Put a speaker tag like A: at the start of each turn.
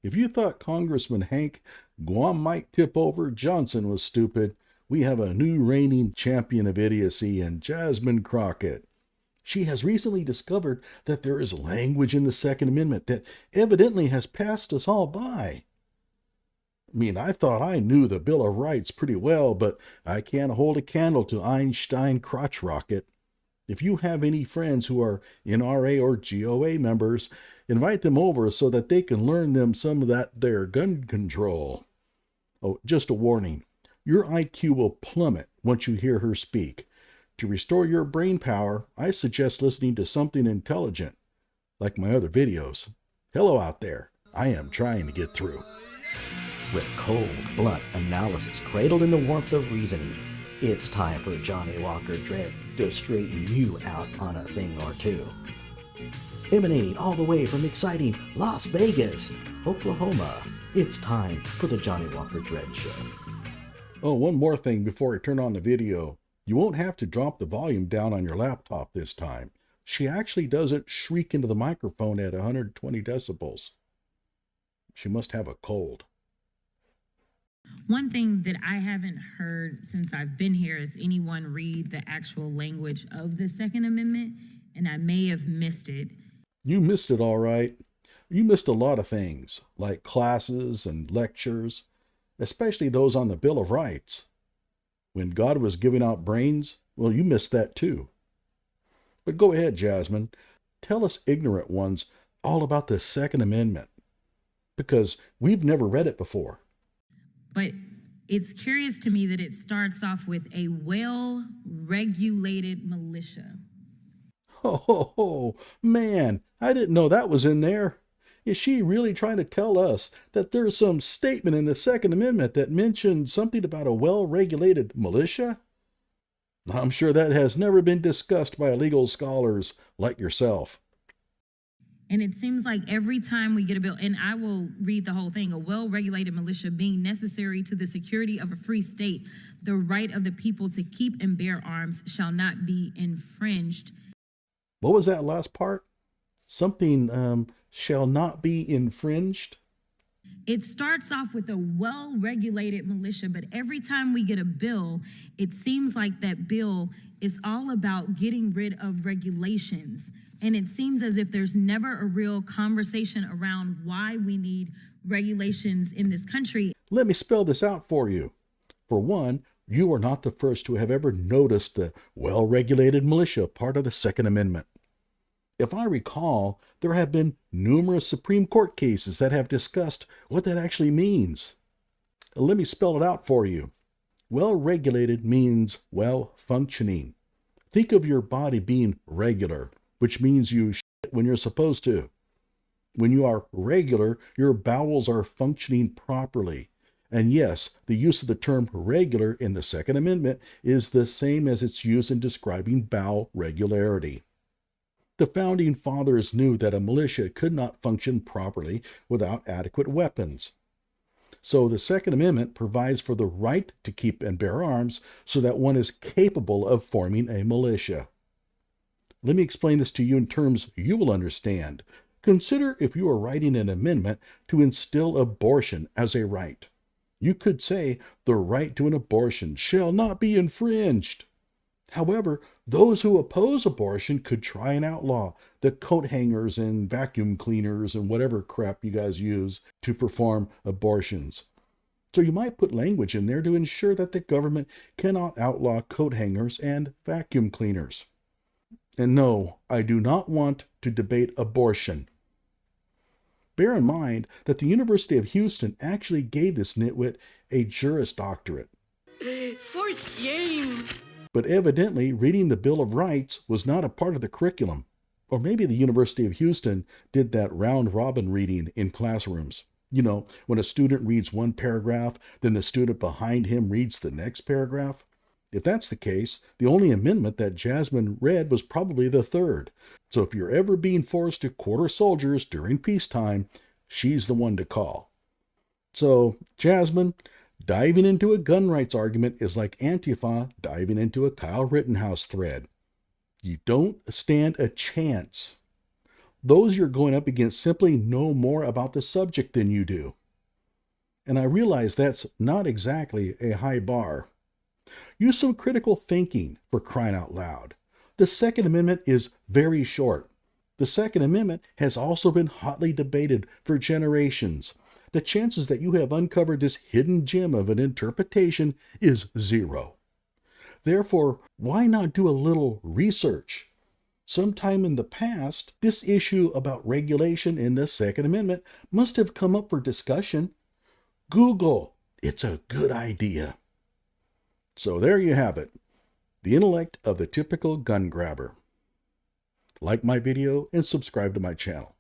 A: If you thought Congressman Hank Guam Might Tip Over Johnson was stupid, we have a new reigning champion of idiocy in Jasmine Crockett. She has recently discovered that there is language in the Second Amendment that evidently has passed us all by. I thought I knew the Bill of Rights pretty well, but I can't hold a candle to Einstein Crotch rocket. If you have any friends who are NRA or GOA members, invite them over so that they can learn them some of that there gun control. Oh, just a warning. Your IQ will plummet once you hear her speak. To restore your brain power, I suggest listening to something intelligent, like my other videos. Hello out there. I am trying to get through.
B: With cold, blunt analysis cradled in the warmth of reasoning, it's time for Johnny Walker Dread to straighten you out on a thing or two. Emanating all the way from exciting Las Vegas, Oklahoma, it's time for the Johnny Walker Dread Show.
A: Oh, one more thing before I turn on the video. You won't have to drop the volume down on your laptop this time. She actually doesn't shriek into the microphone at 120 decibels. She must have a cold.
C: One thing that I haven't heard since I've been here is anyone read the actual language of the Second Amendment, and I may have missed it.
A: You missed it all right. You missed a lot of things, like classes and lectures, especially those on the Bill of Rights. When God was giving out brains, well, you missed that too. But go ahead, Jasmine. Tell us ignorant ones all about the Second Amendment, because we've never read it before.
C: But it's curious to me that it starts off with a well-regulated militia.
A: Oh, man, I didn't know that was in there. Is she really trying to tell us that there's some statement in the Second Amendment that mentions something about a well-regulated militia? I'm sure that has never been discussed by legal scholars like yourself.
C: And it seems like every time we get a bill, and I will read the whole thing, a well-regulated militia being necessary to the security of a free state, the right of the people to keep and bear arms shall not be infringed.
A: What was that last part? Something shall not be infringed?
C: It starts off with a well-regulated militia, but every time we get a bill, it seems like that bill is all about getting rid of regulations. And it seems as if there's never a real conversation around why we need regulations in this country.
A: Let me spell this out for you. For one, you are not the first to have ever noticed the well-regulated militia part of the Second Amendment. If I recall, there have been numerous Supreme Court cases that have discussed what that actually means. Let me spell it out for you. Well-regulated means well-functioning. Think of your body being regular, which means you shit when you're supposed to. When you are regular, your bowels are functioning properly. And yes, the use of the term regular in the Second Amendment is the same as its use in describing bowel regularity. The Founding Fathers knew that a militia could not function properly without adequate weapons. So the Second Amendment provides for the right to keep and bear arms so that one is capable of forming a militia. Let me explain this to you in terms you will understand. Consider if you are writing an amendment to instill abortion as a right. You could say the right to an abortion shall not be infringed. However, those who oppose abortion could try and outlaw the coat hangers and vacuum cleaners and whatever crap you guys use to perform abortions. So you might put language in there to ensure that the government cannot outlaw coat hangers and vacuum cleaners. And no, I do not want to debate abortion. Bear in mind that the University of Houston actually gave this nitwit a Juris Doctorate.
D: For shame!
A: But evidently, reading the Bill of Rights was not a part of the curriculum. Or maybe the University of Houston did that round-robin reading in classrooms. You know, when a student reads one paragraph, then the student behind him reads the next paragraph. If that's the case, the only amendment that Jasmine read was probably the third. So if you're ever being forced to quarter soldiers during peacetime, she's the one to call. So, Jasmine, diving into a gun rights argument is like Antifa diving into a Kyle Rittenhouse thread. You don't stand a chance. those you're going up against simply know more about the subject than you do. And I realize that's not exactly a high bar. Use some critical thinking, for crying out loud. The Second Amendment is very short. The Second Amendment has also been hotly debated for generations. The chances that you have uncovered this hidden gem of an interpretation is zero. Therefore, why not do a little research? Sometime in the past, this issue about regulation in the Second Amendment must have come up for discussion. Google, it's a good idea. So there you have it, the intellect of the typical gun grabber. Like my video and subscribe to my channel.